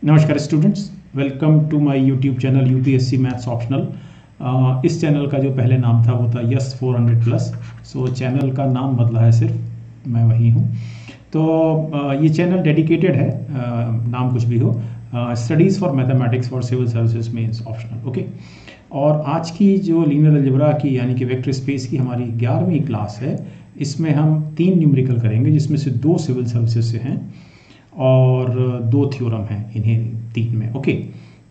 नमस्कार students, welcome to my YouTube channel UPSC maths optional. इस channel का जो पहले नाम था वो था यस 400+। सो चैनल का नाम बदला है, सिर्फ मैं वही हूँ। तो ये चैनल डेडिकेटेड है, नाम कुछ भी हो, studies for mathematics for civil services mains optional. Okay, और आज की जो लीनियर अलजेब्रा की यानी कि वेक्टर स्पेस की हमारी 11वीं क्लास है, इसमें हम 3 न्यूमेरिकल करेंगे, जिसमें से 2 सिविल सर्विसेज से हैं और 2 थ्योरम हैं इन्हें 3 में। ओके,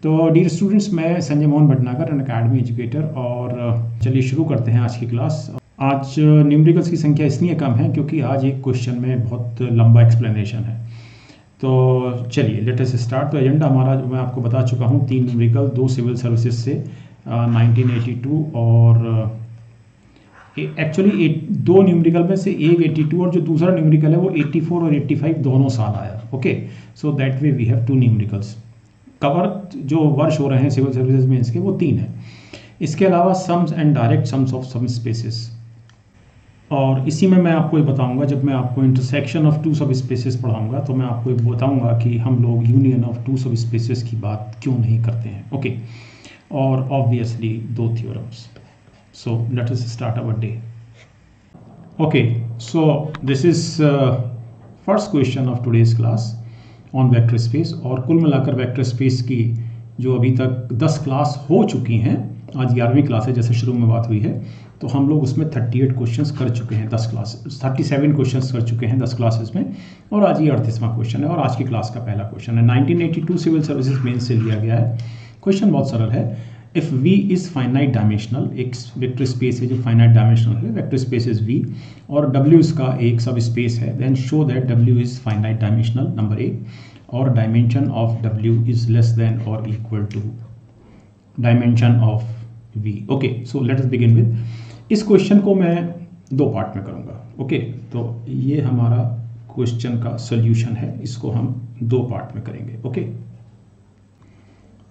तो डियर स्टूडेंट्स, मैं Sanjay Mohan Bhatnagar, Unacademy educator, और चलिए शुरू करते हैं आज की क्लास। आज न्यूमेरिकल्स की संख्या इसलिए कम है क्योंकि आज एक क्वेश्चन में बहुत लंबा एक्सप्लेनेशन है। तो चलिए लेट अस स्टार्ट। तो एजेंडा हमारा जो मैं आपको बता चुका हूँ, 3 न्यूमेरिकल, 2 सिविल सर्विसेज से 1982 और एक्चुअली 2 न्यूमेरिकल में से एक 82 और जो दूसरा न्यूमेरिकल है वो 84 और 85 दोनों साल आया। Okay, so that way we have 2 numericals cover. जो वर्ष हो रहे हैं सिविल सर्विसेज में इसके वो 3 हैं। इसके अलावा sums and direct sums of sum spaces, और इसी में मैं आपको ये बताऊंगा, जब मैं आपको इंटरसेक्शन ऑफ 2 सब स्पेसेस पढ़ाऊंगा तो मैं आपको ये बताऊंगा कि हम लोग यूनियन ऑफ 2 सब स्पेसेस की बात क्यों नहीं करते हैं। ओके, और obviously 2 theorems. So let us start our day. Okay, so this is first question of today's class on vector space। और कुल मिलाकर वेक्टर स्पेस की जो अभी तक 10 क्लास हो चुकी हैं, आज 11वीं क्लास है जैसे शुरू में बात हुई है, तो हम लोग उसमें 38 क्वेश्चंस कर चुके हैं। 37 क्वेश्चंस कर चुके हैं 10 क्लासेस में, और आज ये 38वां क्वेश्चन है और आज की क्लास का पहला क्वेश्चन है। 1982 सिविल सर्विसेज मेंस से लिया गया है। क्वेश्चन बहुत सरल है। If V is finite dimensional, एक वेक्टर स्पेस है जो फाइनाइट डायमेंशनल है, वेक्टर स्पेस इज V, और W इसका एक सब स्पेस है, then show that W is finite dimensional, number 1, और dimension of W is less than और equal to dimension of V। Okay, so let us begin with. इस question को मैं 2 part में करूंगा। ओके, तो ये हमारा क्वेश्चन का सोल्यूशन है, इसको हम 2 पार्ट में करेंगे। ओके,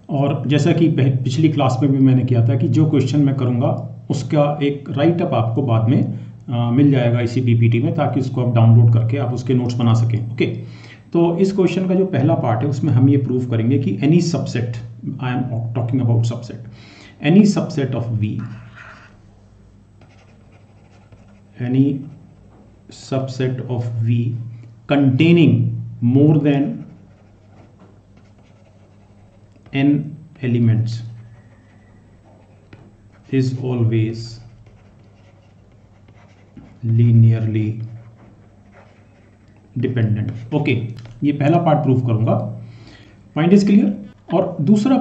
और जैसा कि पिछली क्लास में भी मैंने किया था कि जो क्वेश्चन मैं करूंगा उसका एक राइट अप आपको बाद में मिल जाएगा इसी पीपीटी में, ताकि उसको आप डाउनलोड करके आप उसके नोट्स बना सकें। ओके, तो इस क्वेश्चन का जो पहला पार्ट है उसमें हम ये प्रूव करेंगे कि any subset, I am talking about subset, any subset of V, any subset of V containing more than n elements is always linearly dependent। Okay, ये पहला पार्ट प्रूव करूंगा। Point is clear. और दूसरा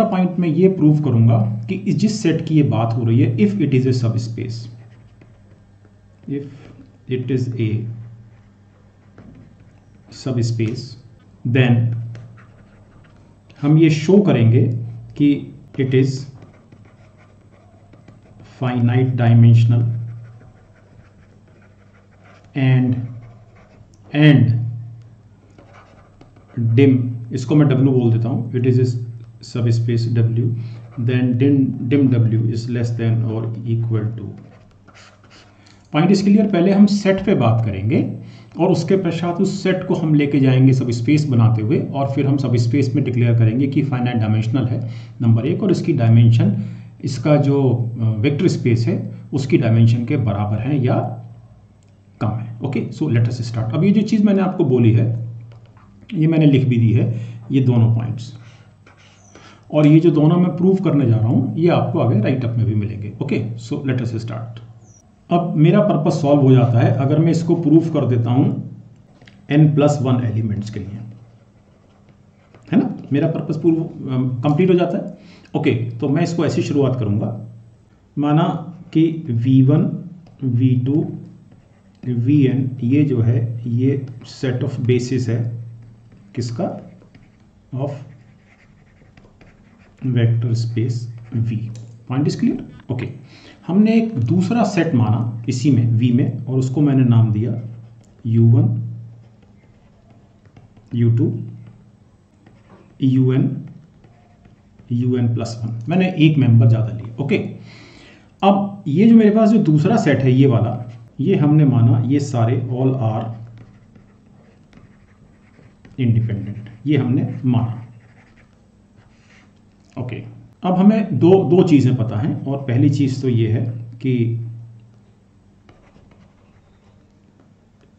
point में ये prove करूंगा कि जिस सेट की ये बात हो रही है, इफ इट इज ए सब space, if it is a सब स्पेस, देन हम ये शो करेंगे कि it is finite dimensional and dim, इसको मैं W बोल देता हूं, it is subspace W, then dim W is less than और equal to. Point is clear. पहले हम सेट पे बात करेंगे और उसके पश्चात उस सेट को हम लेके जाएंगे सब स्पेस बनाते हुए, और फिर हम सब स्पेस में डिक्लेयर करेंगे कि फाइनाइट डायमेंशनल है, नंबर 1, और इसकी डायमेंशन, इसका जो वेक्टर स्पेस है उसकी डायमेंशन के बराबर है या कम है। Okay, so let us start. अब ये जो चीज़ मैंने आपको बोली है ये मैंने लिख भी दी है, ये दोनों पॉइंट्स, और ये जो दोनों मैं प्रूव करने जा रहा हूँ ये आपको आगे राइट अप में भी मिलेंगे। Okay, so let us start. अब मेरा पर्पस सॉल्व हो जाता है अगर मैं इसको प्रूफ कर देता हूं n+1 एलिमेंट्स के लिए, है ना, मेरा पर्पस प्रूव कंप्लीट हो जाता है। ओके, तो मैं इसको ऐसी शुरुआत करूंगा, माना कि V1, V2, Vn ये जो है ये सेट ऑफ बेसिस है किसका, of vector space V। Point is clear. Okay, हमने एक दूसरा सेट माना इसी में V में, और उसको मैंने नाम दिया U1, U2, UN+1। मैंने एक मेंबर ज़्यादा लिए। ओके, अब ये जो मेरे पास जो दूसरा सेट है ये वाला, ये हमने माना ये सारे ऑल आर इंडिपेंडेंट, ये हमने माना। ओके, अब हमें दो चीजें पता हैं, और पहली चीज तो ये है कि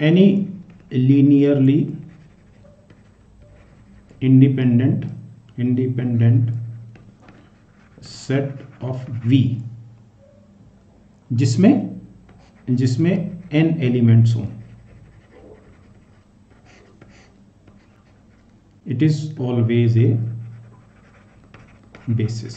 any linearly independent set of V जिसमें n एलिमेंट्स हों, it is always a basis.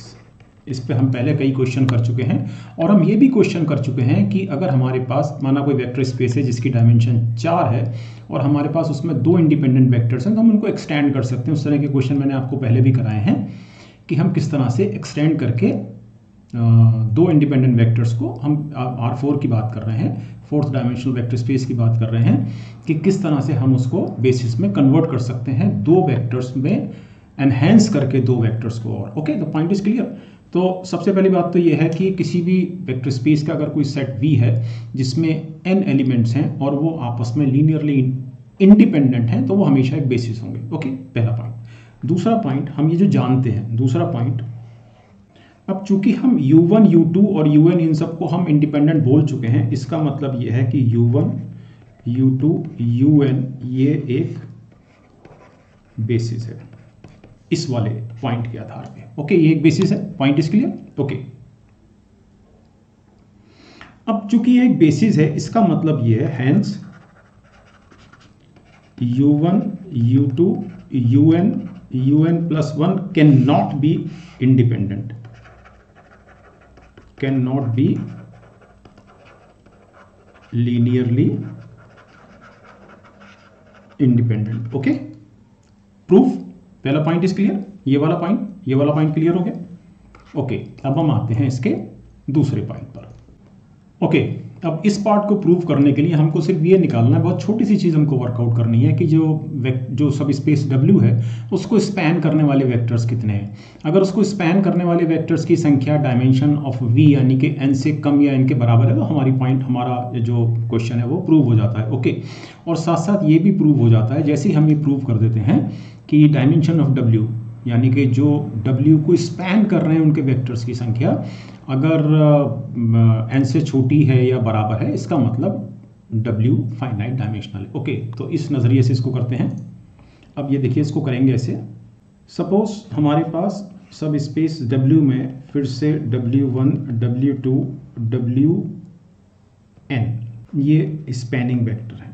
इस पे हम पहले कई क्वेश्चन कर चुके हैं, और हम ये भी क्वेश्चन कर चुके हैं कि अगर हमारे पास माना कोई वेक्टर स्पेस है जिसकी डायमेंशन 4 है और हमारे पास उसमें 2 इंडिपेंडेंट वेक्टर्स हैं, तो हम उनको एक्सटेंड कर सकते हैं। उस तरह के क्वेश्चन मैंने आपको पहले भी कराए हैं कि हम किस तरह से एक्सटेंड करके 2 इंडिपेंडेंट वेक्टर्स को, हम R4 की बात कर रहे हैं, 4th डायमेंशनल वेक्टर स्पेस की बात कर रहे हैं, कि किस तरह से हम उसको बेसिस में कन्वर्ट कर सकते हैं, 2 वेक्टर्स में एनहेंस करके 2 वेक्टर्स को। और okay, the point is clear. तो सबसे पहली बात तो ये है कि किसी भी वेक्टर स्पेस का अगर कोई सेट V है जिसमें n एलिमेंट्स हैं और वो आपस में लीनियरली इंडिपेंडेंट हैं, तो वो हमेशा एक बेसिस होंगे। ओके, पहला पॉइंट। दूसरा पॉइंट हम ये जो जानते हैं, दूसरा पॉइंट, अब चूंकि हम U1, U2 और UN इन सबको हम इंडिपेंडेंट बोल चुके हैं, इसका मतलब ये है कि U1, U2, UN ये एक बेसिस है इस वाले पॉइंट के आधार पे। ओके, ये एक बेसिस है, पॉइंट इज क्लियर। ओके, अब चूंकि ये एक बेसिस है, इसका मतलब ये है hence U1, U2, UN plus 1 can not be independent, can not be linearly independent. Okay, proof, पहला पॉइंट इज क्लियर। ये वाला पॉइंट क्लियर हो गया। ओके, अब हम आते हैं इसके दूसरे पॉइंट पर। ओके, अब इस पार्ट को प्रूव करने के लिए हमको सिर्फ ये निकालना है, बहुत छोटी सी चीज हमको वर्कआउट करनी है कि जो सब स्पेस W है उसको स्पैन करने वाले वेक्टर्स कितने हैं। अगर उसको स्पैन करने वाले वेक्टर्स की संख्या डायमेंशन ऑफ V यानी कि n से कम या n के बराबर है, तो हमारा जो क्वेश्चन है वो प्रूव हो जाता है। ओके, और साथ साथ ये भी प्रूव हो जाता है, जैसे ही हम ये प्रूव कर देते हैं कि डायमेंशन ऑफ W यानी कि जो W को स्पैन कर रहे हैं उनके वेक्टर्स की संख्या अगर n से छोटी है या बराबर है, इसका मतलब W फाइनाइट डायमेंशनल है। ओके, तो इस नज़रिए से इसको करते हैं। अब ये देखिए, इसको करेंगे ऐसे। सपोज हमारे पास सब स्पेस W में फिर से W1, W2, Wn ये स्पैनिंग वेक्टर है।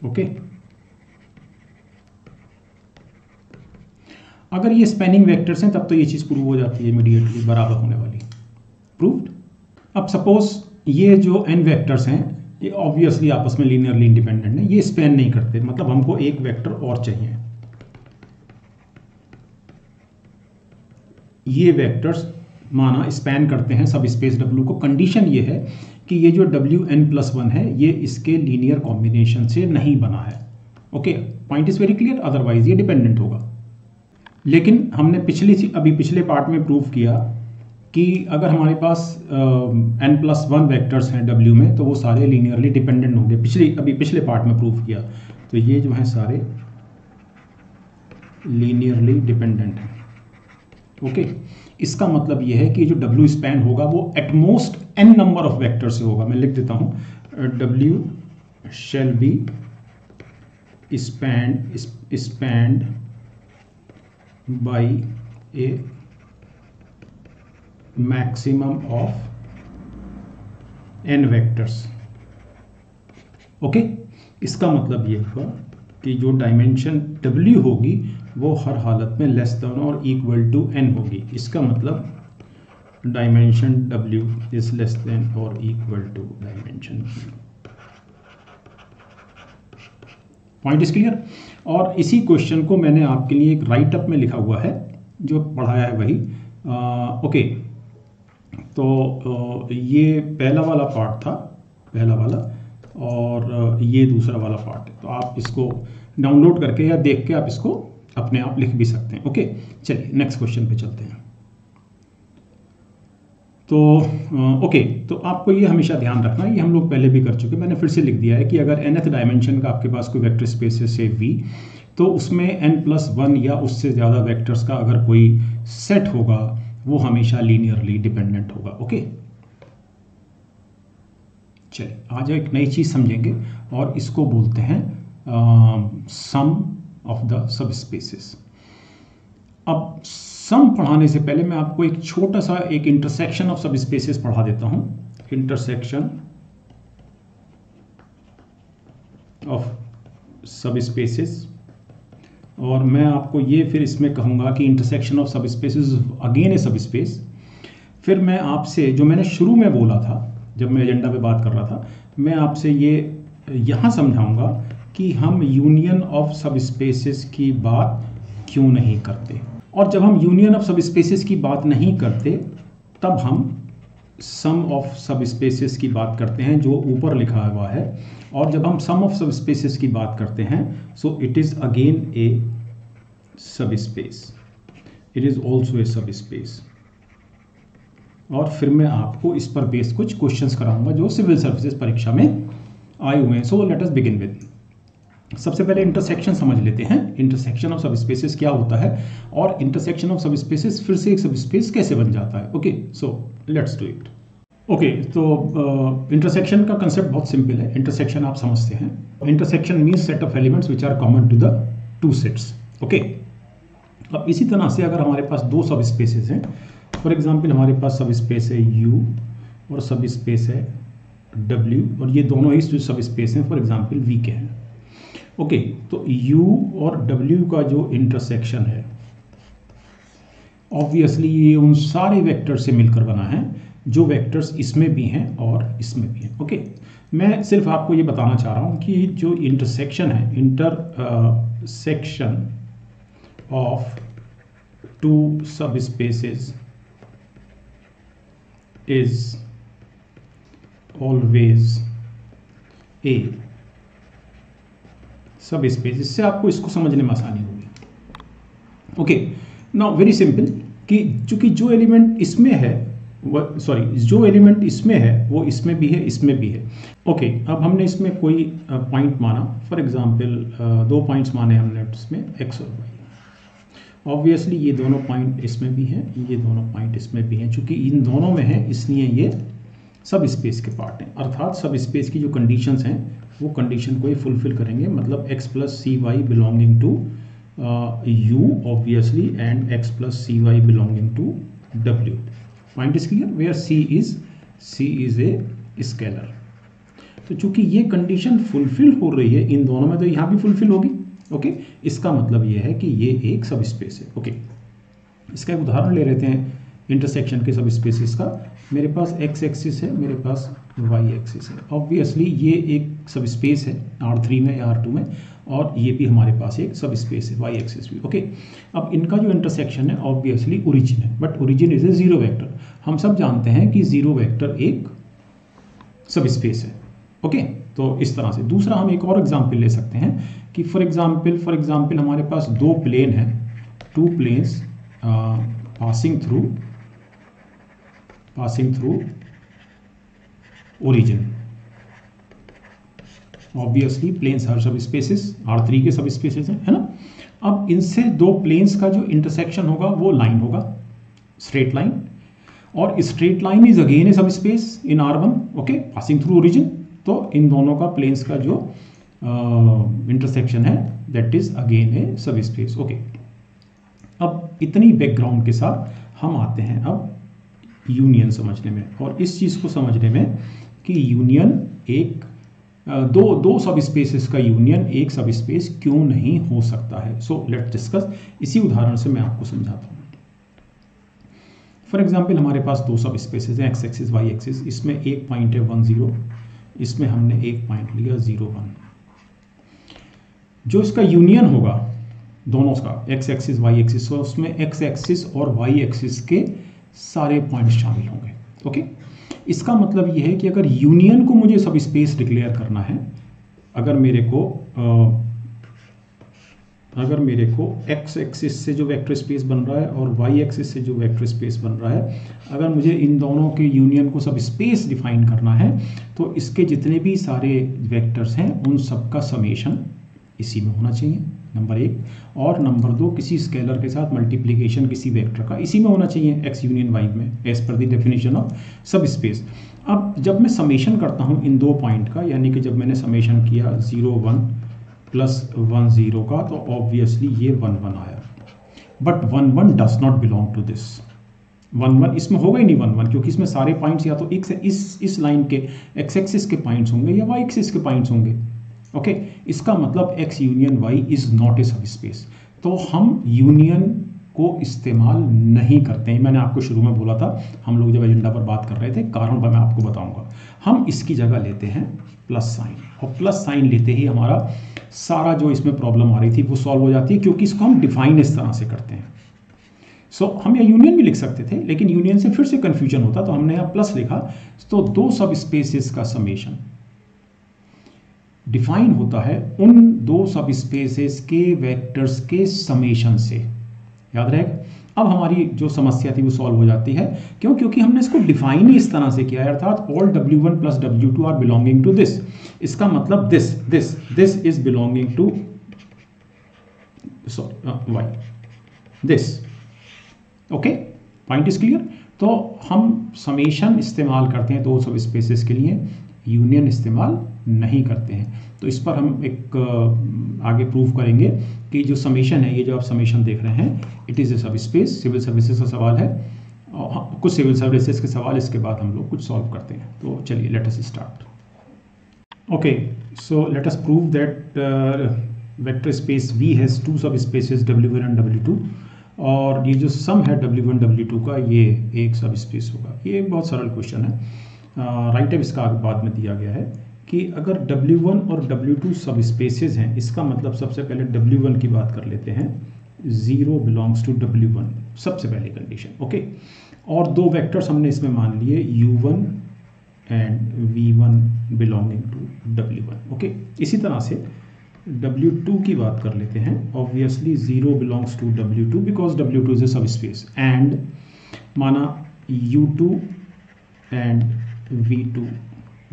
ओके, अगर ये स्पैनिंग वेक्टर्स हैं तब तो ये चीज़ प्रूव हो जाती है इमीडिएटली, बराबर होने वाली, प्रूव्ड। अब सपोज ये जो n वेक्टर्स हैं ये ऑब्वियसली आपस में लीनियरली इंडिपेंडेंट है, ये स्पैन नहीं करते, मतलब हमको एक वेक्टर और चाहिए। ये वेक्टर्स माना स्पैन करते हैं सब स्पेस W को। कंडीशन ये है कि ये जो Wn+1 है ये इसके लीनियर कॉम्बिनेशन से नहीं बना है। Okay, point is very clear, otherwise ये डिपेंडेंट होगा। लेकिन हमने पिछले पार्ट में प्रूव किया कि अगर हमारे पास n+1 वेक्टर्स हैं W में तो वो सारे लीनियरली डिपेंडेंट होंगे। पिछले पार्ट में प्रूव किया, तो ये जो है सारे लीनियरली डिपेंडेंट हैं। ओके, इसका मतलब ये है कि जो W स्पैन होगा वो at most n number of vector से होगा। मैं लिख देता हूँ, W shall be spanned by a maximum of n vectors। Okay, इसका मतलब ये हुआ कि जो डायमेंशन W होगी वो हर हालत में लेस देन और इक्वल टू n होगी। इसका मतलब dimension W is less than और equal to dimension V। Point is clear. और इसी क्वेश्चन को मैंने आपके लिए एक राइट अप में लिखा हुआ है, जो पढ़ाया है वही। ओके, तो ये पहला वाला पार्ट था, पहला वाला, और ये दूसरा वाला पार्ट है। तो आप इसको डाउनलोड करके या देख के आप इसको अपने आप लिख भी सकते हैं। ओके, चलिए नेक्स्ट क्वेश्चन पे चलते हैं। तो ओके, तो आपको ये हमेशा ध्यान रखना, ये हम लोग पहले भी कर चुके, मैंने फिर से लिख दिया है कि अगर nth डायमेंशन का आपके पास कोई वेक्टर स्पेस है से V, तो उसमें n+1 या उससे ज़्यादा वेक्टर्स का अगर कोई सेट होगा वो हमेशा लीनियरली डिपेंडेंट होगा। ओके, चलिए आज एक नई चीज़ समझेंगे और इसको बोलते हैं सम ऑफ द सब स्पेसेस। अब सम पढ़ाने से पहले मैं आपको एक छोटा सा एक इंटरसेक्शन ऑफ सब स्पेसेस पढ़ा देता हूं। इंटरसेक्शन ऑफ सब स्पेसेस, और मैं आपको ये फिर इसमें कहूंगा कि इंटरसेक्शन ऑफ सब स्पेसेस अगेन ए सब स्पेस। फिर मैं आपसे जो मैंने शुरू में बोला था जब मैं एजेंडा पे बात कर रहा था, मैं आपसे ये यहाँ समझाऊंगा कि हम यूनियन ऑफ सब स्पेसेस की बात क्यों नहीं करते, और जब हम यूनियन ऑफ सब स्पेसेस की बात नहीं करते तब हम सम ऑफ सब स्पेसेस की बात करते हैं जो ऊपर लिखा हुआ है, और जब हम सम ऑफ सब स्पेसेस की बात करते हैं सो इट इज अगेन ए सब space, it is also a सब स्पेस। और फिर मैं आपको इस पर बेस्ड कुछ क्वेश्चंस कराऊंगा जो सिविल सर्विसेज परीक्षा में आए हुए हैं। सो लेट अस बिगिन विद, सबसे पहले इंटरसेक्शन समझ लेते हैं। इंटरसेक्शन ऑफ सब स्पेसेस क्या होता है और इंटरसेक्शन ऑफ सब स्पेसेस फिर से एक सब स्पेस कैसे बन जाता है। Okay, so let's do it. Okay, तो इंटरसेक्शन का कंसेप्ट बहुत सिंपल है। इंटरसेक्शन आप समझते हैं, intersection means set of elements which are common to the two sets. Okay, अब इसी तरह से अगर हमारे पास दो सब स्पेसेस हैं, फॉर एग्जाम्पल हमारे पास सब स्पेस है U और सब स्पेस है W, और ये दोनों ही जो सब स्पेस हैं फॉर एग्जाम्पल V के हैं। ओके, तो U और W का जो इंटरसेक्शन है ऑब्वियसली ये उन सारे वेक्टर से मिलकर बना है जो वेक्टर्स इसमें भी हैं और इसमें भी हैं। ओके, मैं सिर्फ आपको ये बताना चाह रहा हूँ कि जो इंटरसेक्शन है, इंटरसेक्शन ऑफ टू सब स्पेसेस is always a सब स्पेस। इससे आपको इसको समझने में आसानी होगी। ओके, नाउ वेरी सिंपल कि चूंकि जो एलिमेंट इसमें है जो एलिमेंट इसमें है वो इसमें भी है, इसमें भी है। ओके, अब हमने इसमें कोई पॉइंट माना, फॉर एग्जांपल दो पॉइंट्स माने हमने इसमें x और y। ऑब्वियसली ये दोनों पॉइंट इसमें भी हैं, ये दोनों पॉइंट इसमें भी हैं। चूंकि इन दोनों में है इसलिए ये सब स्पेस के पार्ट हैं, अर्थात सब स्पेस की जो कंडीशंस हैं वो कंडीशन को ही फुलफिल करेंगे। मतलब x plus C Y belonging to u obviously and x plus C Y belonging to w। Point is clear, where c is a scalar. तो चूंकि ये कंडीशन फुलफिल हो रही है इन दोनों में, तो यहाँ भी फुलफिल होगी। ओके, इसका मतलब ये है कि ये एक सब स्पेस है। ओके, इसका एक उदाहरण ले लेते हैं इंटरसेक्शन के सब स्पेसेस का। मेरे पास x एक्सिस है, मेरे पास y एक्सिस है। ऑब्वियसली ये एक सब स्पेस है R3 में या R2 में, और ये भी हमारे पास एक सब स्पेस है y एक्सिस भी। ओके, अब इनका जो इंटरसेक्शन है ऑब्वियसली ओरिजिन है, but origin is a zero vector. हम सब जानते हैं कि जीरो वेक्टर एक सब स्पेस है। ओके, तो इस तरह से दूसरा हम एक और एग्जाम्पल ले सकते हैं कि फॉर एग्जाम्पल हमारे पास दो प्लेन हैं, two planes passing through origin. Obviously planes are sub spaces, R3 के सब स्पेसेस हैं, है ना। अब इनसे दो प्लेन्स का जो इंटरसेक्शन होगा वो लाइन होगा, स्ट्रेट लाइन, और स्ट्रेट लाइन इज अगेन ए सब space in R1। Okay, passing through origin. तो इन दोनों का प्लेन्स का जो इंटरसेक्शन है दैट इज अगेन ए सब स्पेस। ओके, अब इतनी बैकग्राउंड के साथ हम आते हैं अब यूनियन समझने में, और इस चीज़ को समझने में कि यूनियन एक दो सब स्पेसेस का यूनियन एक सब स्पेस क्यों नहीं हो सकता है। So let's discuss. इसी उदाहरण से मैं आपको समझाता हूँ। फॉर एग्जाम्पल हमारे पास दो सब स्पेसेस हैं, x एक्सिस y एक्सिस। इसमें एक पॉइंट है 1 0, इसमें हमने एक पॉइंट लिया 0 1। जो इसका यूनियन होगा दोनों का x एक्सिस y एक्सिस, तो उसमें x एक्सिस और y एक्सिस के सारे पॉइंट्स शामिल होंगे। ओके, इसका मतलब यह है कि अगर यूनियन को मुझे सब स्पेस डिक्लेयर करना है, अगर मेरे को अगर मेरे को x एक्सिस से जो वेक्टर स्पेस बन रहा है और y एक्सिस से जो वेक्टर स्पेस बन रहा है, अगर मुझे इन दोनों के यूनियन को सब स्पेस डिफाइन करना है तो इसके जितने भी सारे वेक्टर्स हैं उन सब का समेशन इसी में होना चाहिए, नंबर 1। और नंबर 2, किसी स्केलर के साथ मल्टीप्लिकेशन किसी वेक्टर का इसी में होना चाहिए, x यूनियन y में, as per the definition of sub space. अब जब मैं समेशन करता हूँ इन 2 पॉइंट का, यानी कि जब मैंने समेशन किया 0 1 प्लस 1 0 का, तो ऑब्वियसली ये 1 1 आया, but 1 1 does not belong to this. 1 1 इसमें होगा ही नहीं 1 1, क्योंकि इसमें सारे पॉइंट्स या तो इस लाइन के x एक्सिस के पॉइंट्स होंगे या y एक्सिस के पॉइंट्स होंगे। ओके, इसका मतलब x union y is not a सब स्पेस, तो हम यूनियन को इस्तेमाल नहीं करते हैं। मैंने आपको शुरू में बोला था, हम लोग जब एजेंडा पर बात कर रहे थे, कारण मैं आपको बताऊंगा। हम इसकी जगह लेते हैं प्लस साइन, और प्लस साइन लेते ही हमारा सारा जो इसमें प्रॉब्लम आ रही थी वो सॉल्व हो जाती है, क्योंकि इसको हम डिफाइन इस तरह से करते हैं। सो हम यहाँ यूनियन भी लिख सकते थे, लेकिन यूनियन से फिर से कंफ्यूजन होता, तो हमने यहाँ प्लस लिखा। तो 2 सब स्पेसेस का समेशन डिफाइन होता है उन 2 सब स्पेसेस के वेक्टर्स के समेशन से, याद रहेगा। अब हमारी जो समस्या थी वो सॉल्व हो जाती है, क्यों? क्योंकि हमने इसको डिफाइन ही इस तरह से किया है, अर्थात all w1 plus w2 are belonging to this. इसका मतलब this is belonging to y, this. Okay, point is clear. तो हम समेशन इस्तेमाल करते हैं 2 सब स्पेसेस के लिए, यूनियन इस्तेमाल नहीं करते हैं। तो इस पर हम एक आगे प्रूव करेंगे कि जो समेशन है, ये जो आप समेशन देख रहे हैं, इट इज़ ए सब स्पेस। सिविल सर्विसेज का सवाल है, और कुछ सिविल सर्विसेज के सवाल इसके बाद हम लोग कुछ सॉल्व करते हैं। तो चलिए, let us start. Okay, so let us prove that vector space V has 2 सब स्पेसेस W1 एंड W2, और ये जो सम है W1 W2 का, ये एक सब स्पेस होगा। ये एक बहुत सरल क्वेश्चन है, राइट। अब इसका बाद में दिया गया है कि अगर W1 और W2 सब स्पेसेस हैं, इसका मतलब सबसे पहले W1 की बात कर लेते हैं, 0 बिलोंग्स टू W1, सबसे पहली कंडीशन। ओके, और 2 वेक्टर्स हमने इसमें मान लिए, U1 and V1 belonging to W1। Okay, इसी तरह से W2 की बात कर लेते हैं। Obviously 0 belongs to W2 because W2 is a सब स्पेस, एंड माना U2 and V2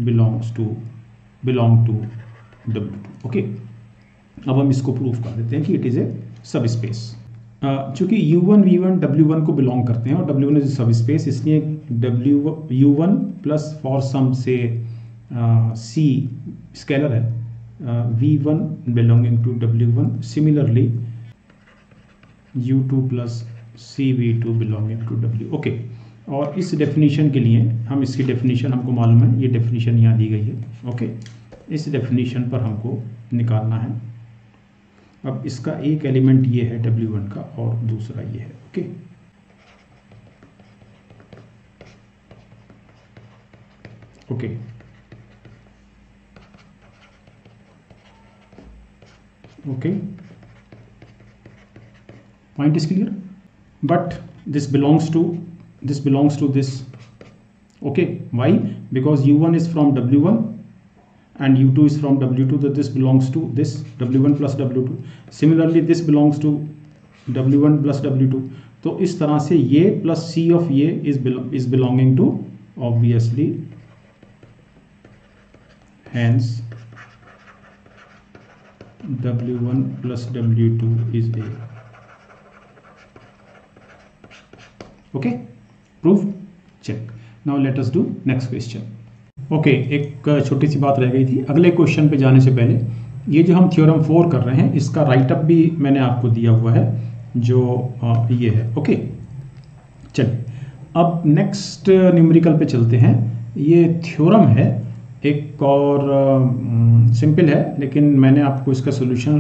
belong to W2। Okay, अब हम इसको प्रूव कर देते हैं कि इट इज ए सब स्पेस। चूंकि U1 V1 W1 को बिलोंग करते हैं और W1 इज सब स्पेस, इसलिए U1 प्लस फॉर सम से C स्केलर है, V1 belonging to W1, similarly U2 plus CV2 belonging to W। Okay, और इस डेफिनेशन के लिए हम, इसकी डेफिनेशन हमको मालूम है, ये डेफिनेशन यहाँ दी गई है। ओके, इस डेफिनेशन पर हमको निकालना है। अब इसका एक एलिमेंट ये है W1 का, और दूसरा ये है। Okay, okay, okay, point is clear. But this belongs to this. Okay, why? Because U1 is from W1 and U2 is from W2, so this belongs to this W1 plus W2. Similarly, this belongs to W1 plus W2. तो इस तरह से ये plus C of ये is belonging to, obviously, hence W1 plus W2 is A. Okay, proof, check. Now let us do next question. Okay, एक छोटी सी बात रह गई थी। अगले क्वेश्चन पे जाने से पहले, ये जो हम थ्योरम 4 कर रहे हैं, इसका राइटअप भी मैंने आपको दिया हुआ है, जो ये है। ओके, चलिए अब नेक्स्ट न्यूमेरिकल पे चलते हैं। ये थ्योरम है एक, और सिंपल है, लेकिन मैंने आपको इसका सोल्यूशन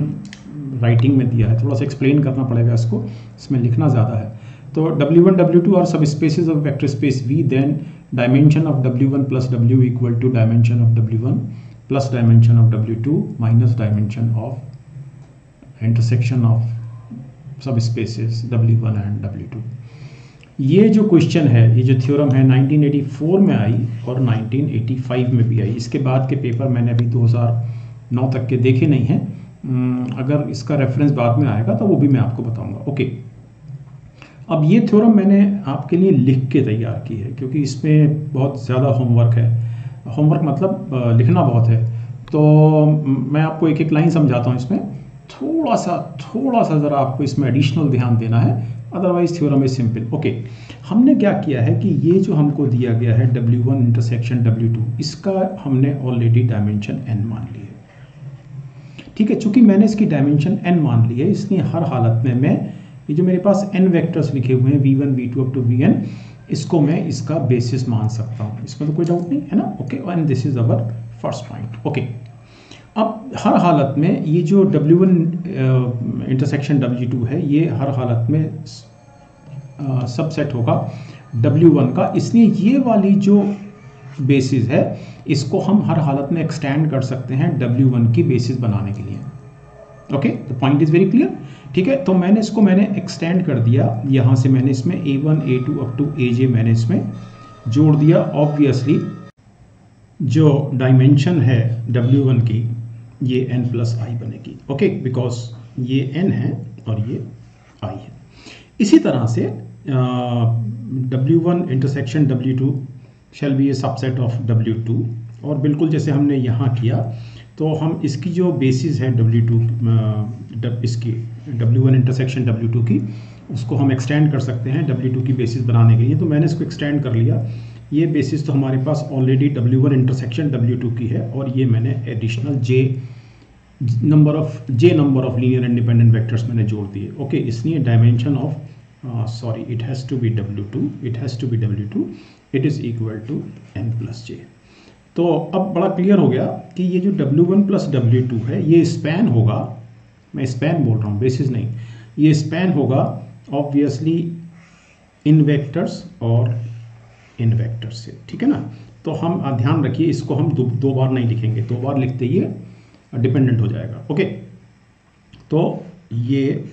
राइटिंग में दिया है, थोड़ा सा एक्सप्लेन करना पड़ेगा इसको, इसमें लिखना ज़्यादा है। तो W1 W2 are subspaces of vector space V, then dimension of W1 plus W equal to dimension of W1 plus dimension of W2 minus dimension of intersection of subspaces W1 and W2। ये जो question है, ये जो theorem है, 1984 में आई और 1985 में भी आई। इसके बाद के पेपर मैंने अभी 2009 तक के देखे नहीं हैं, अगर इसका रेफरेंस बाद में आएगा तो वो भी मैं आपको बताऊंगा। ओके, अब ये थ्योरम मैंने आपके लिए लिख के तैयार की है क्योंकि इसमें बहुत ज़्यादा होमवर्क है। होमवर्क मतलब लिखना बहुत है, तो मैं आपको एक एक लाइन समझाता हूँ। इसमें थोड़ा सा ज़रा आपको इसमें एडिशनल ध्यान देना है, otherwise theorem is simple. Okay, हमने क्या किया है कि ये जो हमको दिया गया है W1 इंटरसेक्शन W2, इसका हमने ऑलरेडी डायमेंशन n मान ली है। ठीक है, चूंकि मैंने इसकी डायमेंशन n मान ली है, इसलिए हर हालत में मैं ये जो मेरे पास n वेक्टर्स लिखे हुए हैं V1 V2 up to Vn, इसको मैं इसका बेसिस मान सकता हूँ, इसमें तो कोई डाउट नहीं है ना। Okay, and this is our first point. Okay, अब हर हालत में ये जो W1 इंटरसेक्शन W2 है, ये हर हालत में सबसेट होगा W1 का, इसलिए ये वाली जो बेसिस है इसको हम हर हालत में एक्सटेंड कर सकते हैं W1 की बेसिस बनाने के लिए। Okay, the point is very clear. ठीक है, तो मैंने इसको एक्सटेंड कर दिया, यहाँ से मैंने इसमें A1 A2 up to AJ मैंने इसमें जोड़ दिया। ऑब्वियसली जो डायमेंशन है W1 की ये n प्लस आई बनेगी। ओके, बिकॉज ये n है और ये i है। इसी तरह से W1 intersection W2 shall be A subset of W2, और बिल्कुल जैसे हमने यहाँ किया, तो हम इसकी जो बेसिस है इसकी W1 इंटरसेक्शन W2 की, उसको हम एक्सटेंड कर सकते हैं W2 की बेसिस बनाने के लिए। तो मैंने इसको एक्सटेंड कर लिया। ये बेसिस तो हमारे पास ऑलरेडी W1 इंटरसेक्शन W2 की है, और ये मैंने additional j number of linear independent vectors मैंने जोड़ दिए। ओके, इसलिए dimension of sorry it has to be W2 it is equal to n plus j। तो अब बड़ा क्लियर हो गया कि ये जो W1 प्लस W2 है, ये स्पैन होगा, मैं स्पैन बोल रहा हूँ, बेसिस नहीं, ये स्पैन होगा ऑब्वियसली इन वेक्टर्स और इन वेक्टर्स से। ठीक है ना, तो हम ध्यान रखिए, इसको हम दो बार नहीं लिखेंगे, दो बार लिखते ही डिपेंडेंट हो जाएगा। ओके, तो ये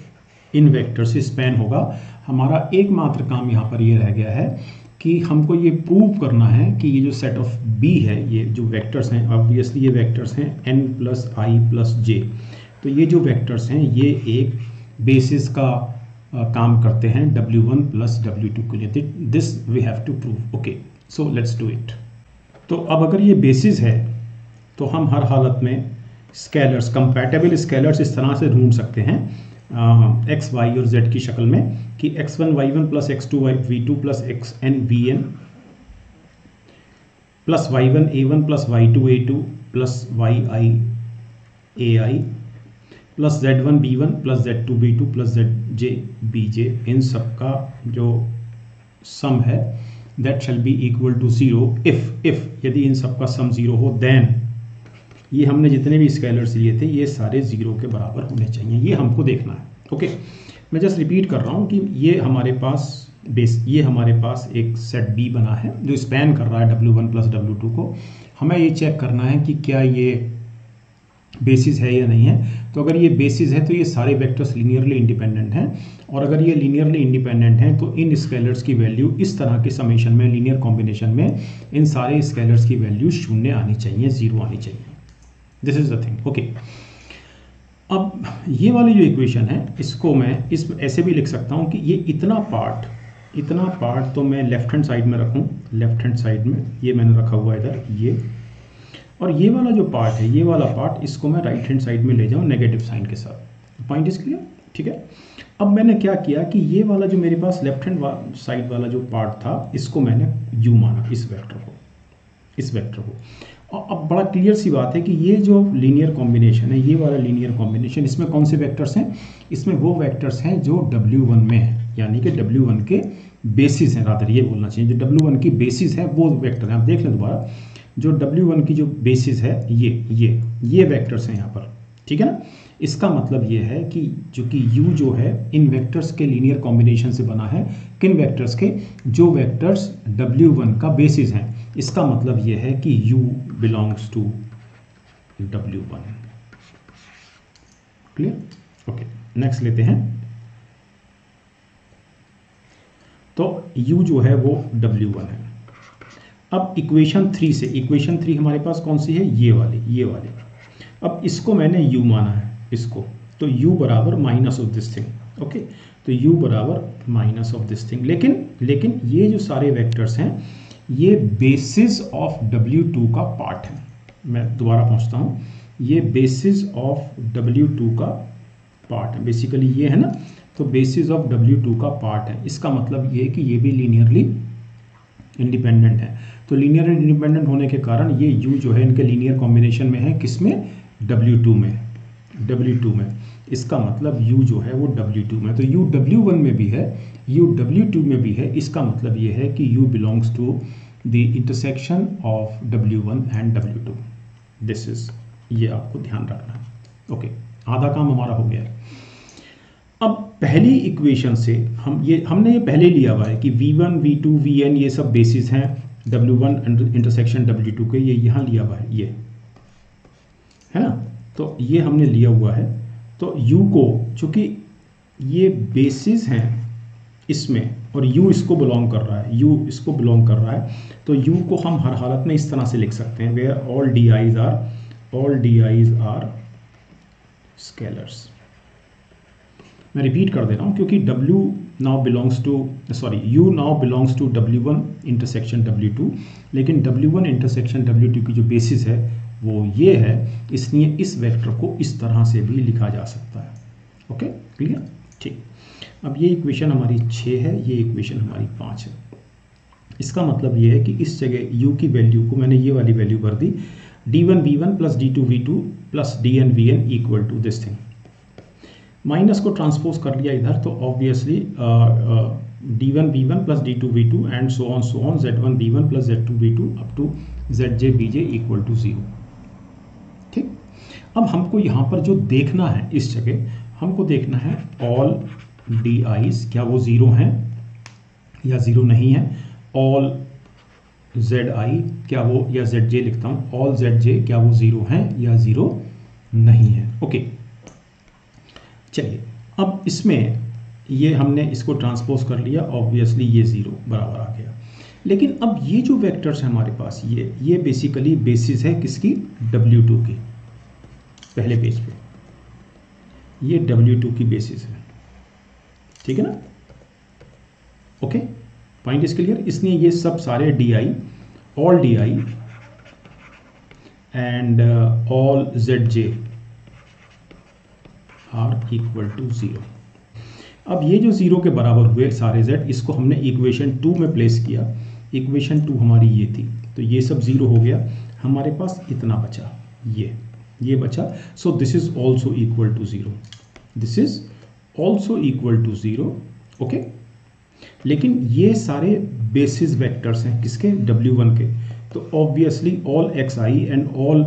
इन वेक्टर से स्पैन होगा। हमारा एकमात्र काम यहाँ पर ये रह गया है कि हमको ये प्रूव करना है कि ये जो सेट ऑफ B है, ये जो वेक्टर्स हैं, ऑब्वियसली ये वेक्टर्स हैं n प्लस आई प्लस जे, तो ये जो वेक्टर्स हैं ये एक बेसिस का काम करते हैं W1 प्लस W2 के लिए। This we have to prove. Okay, so let's do it. तो अब अगर ये बेसिस है तो हम हर हालत में स्केलर्स, कंपैटिबल स्केलर्स इस तरह से ढूंढ सकते हैं x y और z की शक्ल में कि x1 y1 plus x2 v2 plus xn vn plus y1 a1 plus y2 a2 plus yi ai plus z1 b1 plus z2 b2 plus zj bj, इन सब का जो सम है that shall be equal to 0 if यदि इन सब का सम 0 हो, देन ये हमने जितने भी स्केलर्स लिए थे ये सारे 0 के बराबर होने चाहिए। ये हमको देखना है। ओके, मैं जस्ट रिपीट कर रहा हूँ कि ये हमारे पास एक सेट B बना है जो स्पैन कर रहा है W1 प्लस W2 को। हमें ये चेक करना है कि क्या ये बेसिस है या नहीं है। तो अगर ये बेसिस है तो ये सारे वेक्टर्स लीनियरली इंडिपेंडेंट हैं, और अगर ये लीनियरली इंडिपेंडेंट हैं तो इन स्केलर्स की वैल्यू इस तरह के समेशन में, लीनियर कॉम्बिनेशन में, इन सारे स्केलर्स की वैल्यू 0 आनी चाहिए, 0 आनी चाहिए। This is the thing. Okay, अब ये वाली जो इक्वेशन है इसको मैं ऐसे भी लिख सकता हूँ कि ये इतना पार्ट तो मैं लेफ्ट हैंड साइड में रखूँ, लेफ्ट हैंड साइड में ये मैंने रखा हुआ है इधर ये, और ये वाला जो पार्ट है, ये वाला पार्ट, इसको मैं राइट हैंड साइड में ले जाऊँ नेगेटिव साइन के साथ। Point is clear. ठीक है, अब मैंने क्या किया कि ये वाला जो मेरे पास लेफ्ट हैंड साइड वाला जो पार्ट था, इसको मैंने u माना, इस वेक्टर को। और अब बड़ा क्लियर सी बात है कि ये जो लीनियर कॉम्बिनेशन है, ये वाला लीनियर कॉम्बिनेशन, इसमें कौन से वेक्टर्स हैं? इसमें वो वेक्टर्स हैं जो W1 में है, यानी कि W1 के बेसिस हैं, रादर ये बोलना चाहिए, जो W1 की बेसिस है वो वेक्टर हैं। आप देख लें दोबारा, जो W1 की जो बेसिस है ये वेक्टर्स हैं यहाँ पर। ठीक है ना, इसका मतलब ये है कि चूंकि U जो है इन वेक्टर्स के लीनियर कॉम्बिनेशन से बना है, किन वेक्टर्स के? जो वेक्टर्स W1 का बेसिस हैं। इसका मतलब ये है कि U belongs to W1। Clear? Okay, next लेते हैं। तो U जो है वो W1 है। अब इक्वेशन 3 से, इक्वेशन 3 हमारे पास कौन सी है? ये वाली। अब इसको मैंने U माना है, इसको, तो u बराबर minus of this thing, okay. तो u बराबर माइनस ऑफ दिस थिंग, लेकिन ये जो सारे वेक्टर्स हैं ये बेसिस ऑफ W2 का पार्ट है। मैं दोबारा पहुंचता हूँ, ये बेसिस ऑफ W2 का पार्ट है, बेसिकली ये है ना, तो बेसिस ऑफ W2 का पार्ट है। इसका मतलब ये है कि ये भी लीनियरली इंडिपेंडेंट है। तो लीनियर इंडिपेंडेंट होने के कारण ये U जो है इनके लीनियर कॉम्बिनेशन में है, किसमें, W2 में। इसका मतलब U जो है वो W2 में, तो U W1 में भी है, U W2 में भी है। इसका मतलब ये है कि U belongs to the intersection of W1 and W2। This is, ये आपको ध्यान रखना है, ओके। आधा काम हमारा हो गया है। अब पहली इक्वेशन से हमने ये पहले लिया हुआ है कि V1 V2 Vn ये सब बेसिस हैं W1 इंटरसेक्शन W2 के, ये यहाँ लिया हुआ है, ये है ना, तो ये हमने लिया हुआ है। तो U को, चूंकि ये बेसिस हैं इसमें और U इसको बिलोंग कर रहा है, U इसको बिलोंग कर रहा है, तो U को हम हर हालत में इस तरह से लिख सकते हैं, where all DIs are scalars. मैं रिपीट कर दे रहा हूँ क्योंकि U now belongs to W1 intersection W2, लेकिन W1 इंटरसेक्शन W2 की जो बेसिस है वो ये है, इसलिए इस वेक्टर को इस तरह से भी लिखा जा सकता है, ओके, क्लियर, ठीक। अब ये इक्वेशन हमारी 6 है, ये इक्वेशन हमारी 5 है। इसका मतलब ये है कि इस जगह U की वैल्यू को मैंने ये वाली वैल्यू भर दी, D1 V1 plus D2 V2 plus DN VN equal to this thing. Minus को ट्रांसपोज कर लिया इधर, तो obviously D1 V1 plus D2 V2 and so on Z1 B1 plus Z2 B2 up to ZJ BJ equal to 0, ठीक। अब हमको यहाँ पर जो देखना है, इस जगह हमको देखना है ऑल DIs क्या वो 0 हैं या 0 नहीं है, ऑल ZI क्या वो, या ZJ लिखता हूँ, ऑल ZJ क्या वो 0 हैं या 0 नहीं है, ओके। चलिए, अब इसमें ये हमने इसको ट्रांसपोज कर लिया, ऑब्वियसली ये 0 बराबर आ गया। लेकिन अब ये जो वेक्टर्स हैं हमारे पास, ये बेसिकली बेसिस है किसकी, W2 की। पहले पेज पे ये W2 की बेसिस है, ठीक है ना, ओके, पॉइंट इज क्लियर। इसलिए ये सब सारे DI, all DI and all ZJ are equal to 0। अब ये जो 0 के बराबर हुए सारे Z, इसको हमने इक्वेशन 2 में प्लेस किया। इक्वेशन 2 हमारी ये थी, तो ये सब 0 हो गया, हमारे पास इतना बचा, ये बचा। So this is also equal to 0, this is also equal to 0, okay. लेकिन ये सारे बेसिस वेक्टर्स हैं किसके, W1 के, तो obviously all XI and all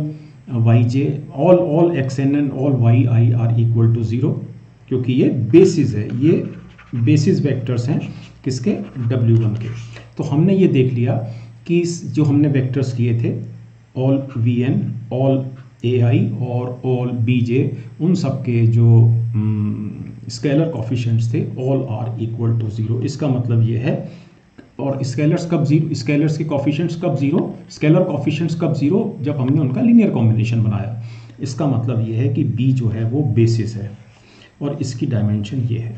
YJ, all XN and all YI are equal to 0, क्योंकि ये बेसिस है, ये बेसिस वेक्टर्स हैं किसके, W1 के। तो हमने ये देख लिया कि जो हमने वेक्टर्स लिए थे, ऑल VN, ऑल AI और ऑल BJ, उन सब के जो स्केलर कॉफिशिएंट्स थे, ऑल आर इक्वल टू 0। इसका मतलब ये है, और स्केलर्स कब 0, स्केलर्स के कॉफिशिएंट्स कब 0, स्केलर कॉफिशिएंट्स कब 0, जब हमने उनका लीनियर कॉम्बिनेशन बनाया। इसका मतलब ये है कि B जो है वो बेसिस है और इसकी डायमेंशन ये है,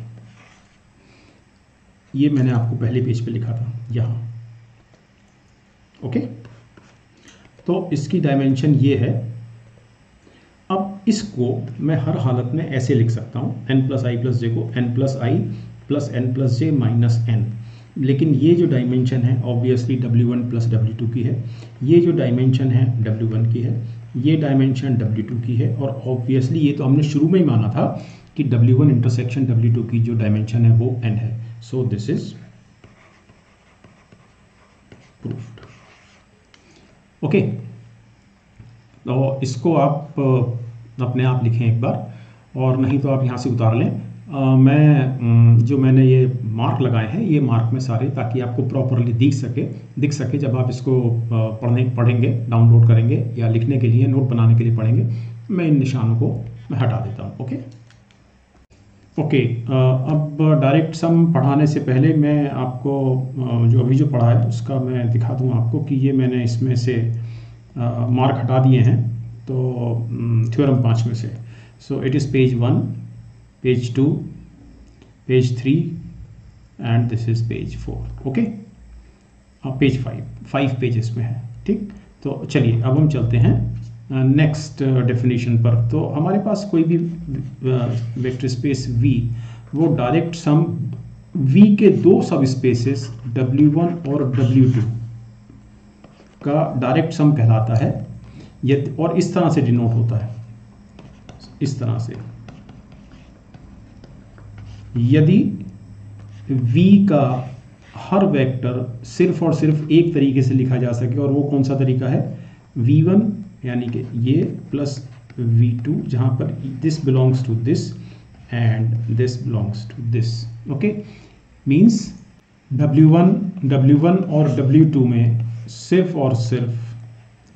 ये मैंने आपको पहले पेज पे लिखा था यहाँ, ओके। तो इसकी डायमेंशन ये है। अब इसको मैं हर हालत में ऐसे लिख सकता हूँ, n प्लस आई प्लस जे को n प्लस आई प्लस n प्लस जे माइनस n। लेकिन ये जो डायमेंशन है ऑब्वियसली W1 प्लस W2 की है, ये जो डायमेंशन है W1 की है, ये डायमेंशन W2 की है, और ऑब्वियसली ये तो हमने शुरू में ही माना था कि W1 इंटरसेक्शन W2 की जो डायमेंशन है वो n है। सो दिस इज प्रूफ्ड, ओके। तो इसको आप अपने आप लिखें एक बार, और नहीं तो आप यहाँ से उतार लें। मैंने ये मार्क लगाए हैं, ये मार्क में सारे, ताकि आपको प्रॉपरली दिख सके जब आप इसको पढ़ेंगे, डाउनलोड करेंगे या लिखने के लिए, नोट बनाने के लिए पढ़ेंगे। मैं इन निशानों को मैं हटा देता हूँ, ओके। अब डायरेक्ट सम पढ़ाने से पहले मैं आपको जो अभी जो पढ़ा है उसका मैं दिखा दूँ आपको कि ये मैंने इसमें से मार्क हटा दिए हैं, तो थ्योरम 5 में से। So it is page 1, page 2, page 3 and this is page 4. Okay, page 5 pages में है। ठीक, तो चलिए अब हम चलते हैं नेक्स्ट डेफिनेशन पर। तो हमारे पास कोई भी वेक्टर स्पेस V, वो डायरेक्ट सम V के दो सब स्पेसेस W1 और W2 का डायरेक्ट सम कहलाता है। और इस तरह से डिनोट होता है, इस तरह से। यदि V का हर वेक्टर सिर्फ और सिर्फ एक तरीके से लिखा जा सके, और वो कौन सा तरीका है? V1 यानी कि ये प्लस V2, जहां पर this belongs to this and this belongs to this. Okay, means W1 और W2 में सिर्फ और सिर्फ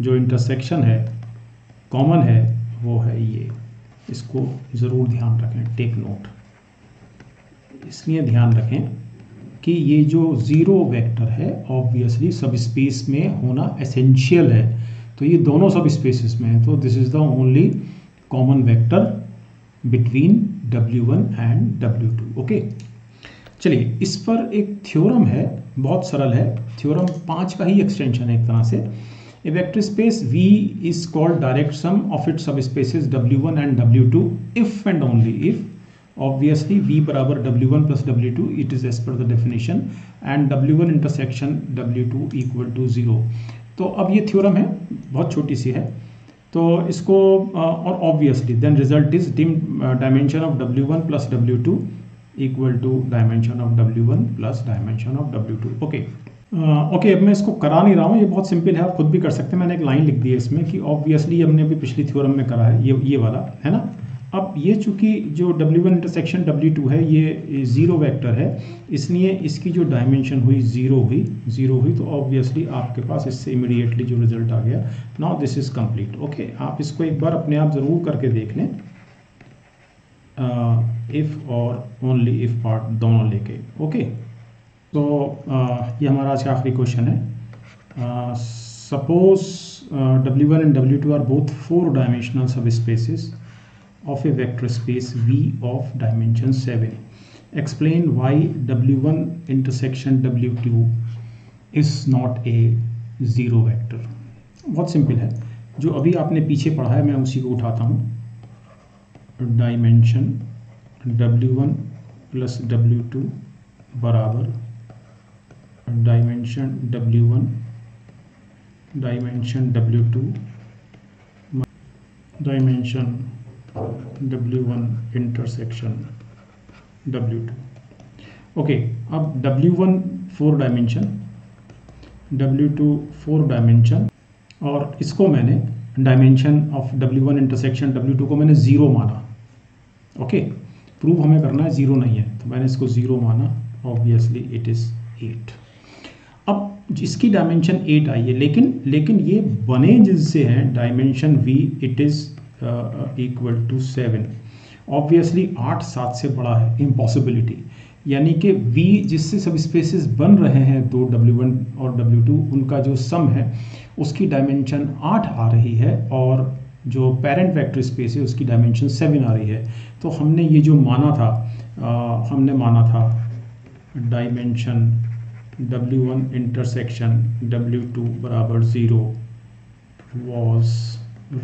जो इंटरसेक्शन है, कॉमन है, वो है ये। इसको ज़रूर ध्यान रखें, टेक नोट। इसलिए ध्यान रखें कि ये जो ज़ीरो वेक्टर है ऑब्वियसली सब स्पेस में होना एसेंशियल है। तो ये दोनों सब स्पेसेस में है, तो this is the only common vector between W1 and W2। Okay, चलिए इस पर एक थ्योरम है, बहुत सरल है। थ्योरम 5 का ही एक्सटेंशन है एक तरह से। A vector space V is called direct sum of its subspaces W1 and W2 if and only if obviously V बराबर W1 plus W2 it is as per the definition and W1 intersection W2 equal to 0। तो अब ये theorem है, बहुत छोटी सी है, तो इसको और obviously then result is dimension of W1 plus W2 equal to dimension of W1 plus dimension of W2। Okay, अब मैं इसको करा नहीं रहा हूँ, ये बहुत सिंपल है, आप खुद भी कर सकते हैं। मैंने एक लाइन लिख दी है इसमें कि ऑब्वियसली हमने अभी पिछली थ्योरम में करा है, ये वाला है ना। अब ये चूंकि जो W1 इंटरसेक्शन W2 है ये ज़ीरो वेक्टर है, इसलिए इसकी जो डायमेंशन हुई ज़ीरो हुई, तो ऑब्वियसली आपके पास इससे इमीडिएटली जो रिजल्ट आ गया, now this is complete. Okay, आप इसको एक बार अपने आप ज़रूर करके देख लें, इफ़ और ओनली इफ़ पार्ट दोनों लेके। ओके, तो ये हमारा आज का आखिरी क्वेश्चन है। Suppose W1 and W2 are both 4 dimensional sub spaces of a vector space V of dimension 7. Explain why W1 intersection W2 is not a zero vector। बहुत सिंपल है, जो अभी आपने पीछे पढ़ा है मैं उसी को उठाता हूँ। डायमेंशन W1 प्लस W2 बराबर dimension W1 dimension W2 dimension W1 intersection W2। Okay, अब W1 4 डायमेंशन, W2 4 डायमेंशन, और इसको मैंने dimension of W1 intersection W2 को मैंने 0 माना। ओके, प्रूव हमें करना है, 0 नहीं है, तो मैंने इसको 0 माना, ऑब्वियसली इट इज़ 8। अब इसकी डायमेंशन 8 आई है, लेकिन ये बने जिससे हैं dimension V it is equal to 7। Obviously 8 7 से बड़ा है, इम्पॉसिबिलिटी। यानी कि V जिससे सब स्पेसेस बन रहे हैं दो W1 और W2, उनका जो सम है उसकी डायमेंशन 8 आ रही है, और जो पेरेंट वेक्टर स्पेस है उसकी डायमेंशन 7 आ रही है। तो हमने ये जो माना था, हमने माना था डायमेंशन W1 इंटरसेक्शन W2 बराबर 0 was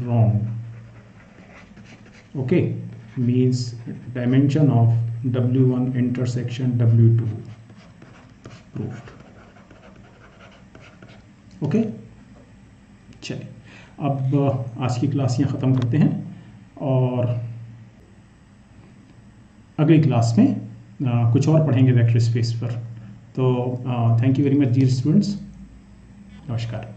wrong। Okay, means dimension of W1 intersection W2 proved. Okay, चलिए अब आज की क्लास यहाँ ख़त्म करते हैं, और अगली क्लास में कुछ और पढ़ेंगे वेक्टर स्पेस पर। तो thank you very much dear students, नमस्कार।